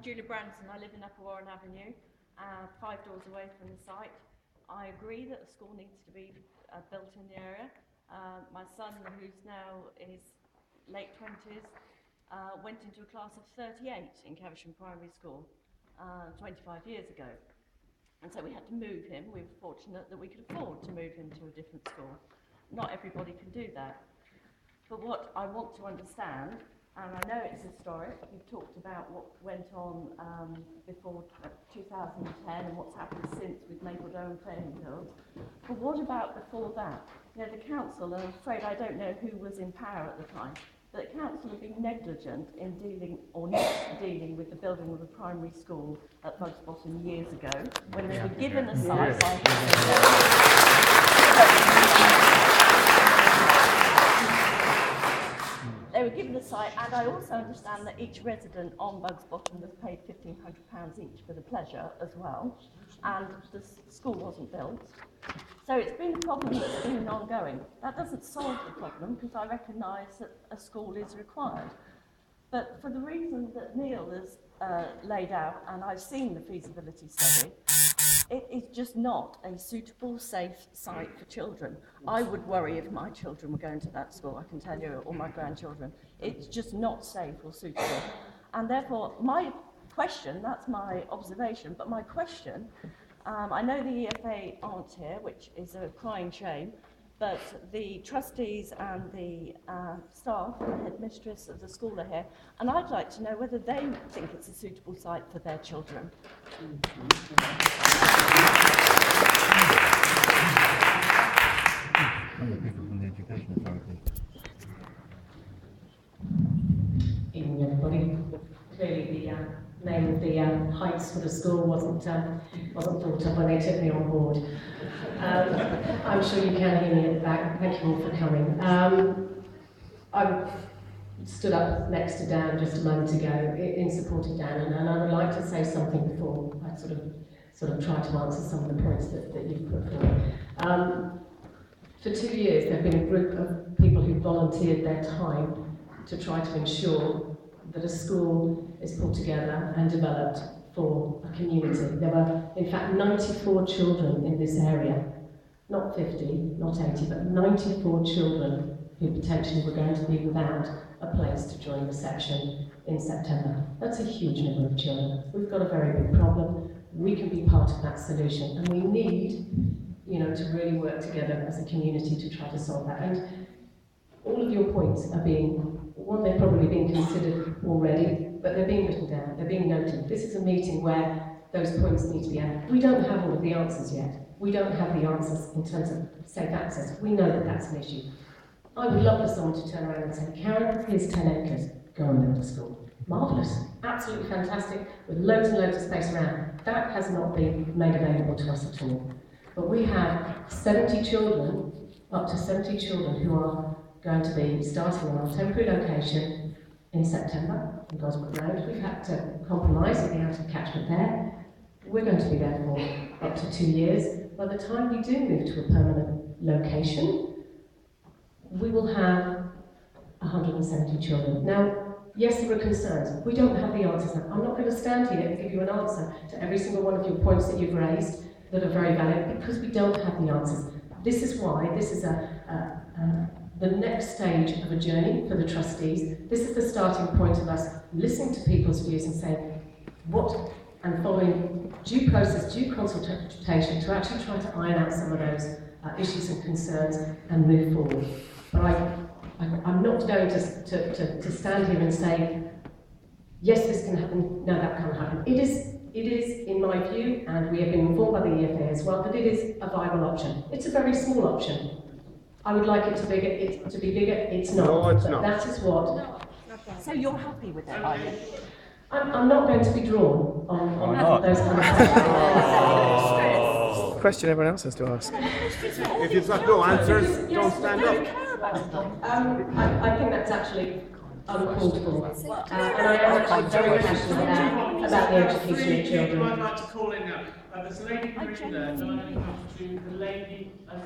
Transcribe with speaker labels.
Speaker 1: Julia Branson. I live in Upper Warren Avenue, 5 doors away from the site. I agree that a school needs to be built in the area. My son, who's now in his late 20s, went into a class of 38 in Caversham Primary School 25 years ago. And so we had to move him. We were fortunate that we could afford to move him to a different school. Not everybody can do that. But what I want to understand, and I know it's historic, you've talked about what went on before 2010 and what's happened since with Mapledale and Fairfield, but what about before that? You know, the council, and I'm afraid I don't know who was in power at the time, but the council have been negligent in dealing, or not dealing, with the building of a primary school at Bugs Bottom years ago, when they were given a site by They were given the site, and I also understand that each resident on Bugs Bottom was paid £1,500 each for the pleasure as well, and the school wasn't built. So it's been a problem that's been ongoing. That doesn't solve the problem, because I recognise that a school is required. But for the reason that Neil has laid out, and I've seen the feasibility study, it is just not a suitable, safe site for children. I would worry if my children were going to that school, I can tell you, or my grandchildren. It's just not safe or suitable. And therefore, my question, that's my observation, but my question, I know the EFA aren't here, which is a crying shame, but the trustees and the staff, the headmistress of the school are here, and I'd like to know whether they think it's a suitable site for their children.
Speaker 2: Evening, everybody. Clearly, the name of the heights for the school wasn't thought of when they took me on board. I'm sure you can hear me at the back. Thank you all for coming. I stood up next to Dan just a moment ago in support of Dan, and I would like to say something before I sort of try to answer some of the points that you've put forward. For 2 years, there have been a group of people who volunteered their time to try to ensure that a school is pulled together and developed for a community. There were, in fact, 94 children in this area, not 50, not 80, but 94 children who potentially were going to be without a place to join reception in September. That's a huge number of children. We've got a very big problem. We can be part of that solution, and we need, to really work together as a community to try to solve that. And all of your points are they're probably being considered already, but they're being written down, they're being noted. This is a meeting where those points need to be added. We don't have all of the answers yet. We don't have the answers in terms of safe access. We know that that's an issue. I would love for someone to turn around and say, Karen, here's 10 acres, go and build a school. Marvellous, absolutely fantastic, with loads and loads of space around. That has not been made available to us at all. But we have 70 children, up to 70 children, who are going to be starting on our temporary location in September in Gosbrook Road. We've had to compromise and be out of catchment there. We're going to be there for up to 2 years. By the time we do move to a permanent location, we will have 170 children. Now, yes, there are concerns. We don't have the answers. I'm not going to stand here and give you an answer to every single one of your points that you've raised that are very valid, because we don't have the answers. This is why this is the next stage of a journey for the trustees. This is the starting point of us listening to people's views and saying and following due process, due consultation to actually try to iron out some of those issues and concerns and move forward. But I'm not going to stand here and say, yes, this can happen, no, that can't happen. It is, in my view, and we have been informed by the EFA as well, that it is a viable option. It's a very small option. I would like it to be bigger. It's not.
Speaker 3: No, it's not.
Speaker 2: That is what.
Speaker 1: So you're happy with it, are you?
Speaker 2: I'm not going to be drawn on those kind of things.
Speaker 4: Question everyone else has to ask.
Speaker 3: If you've got no answers, don't stand up.
Speaker 2: I think that's actually uncalled for. And I am actually very passionate about the education of children.
Speaker 5: I'd like to call in now. There's a lady written there, the lady and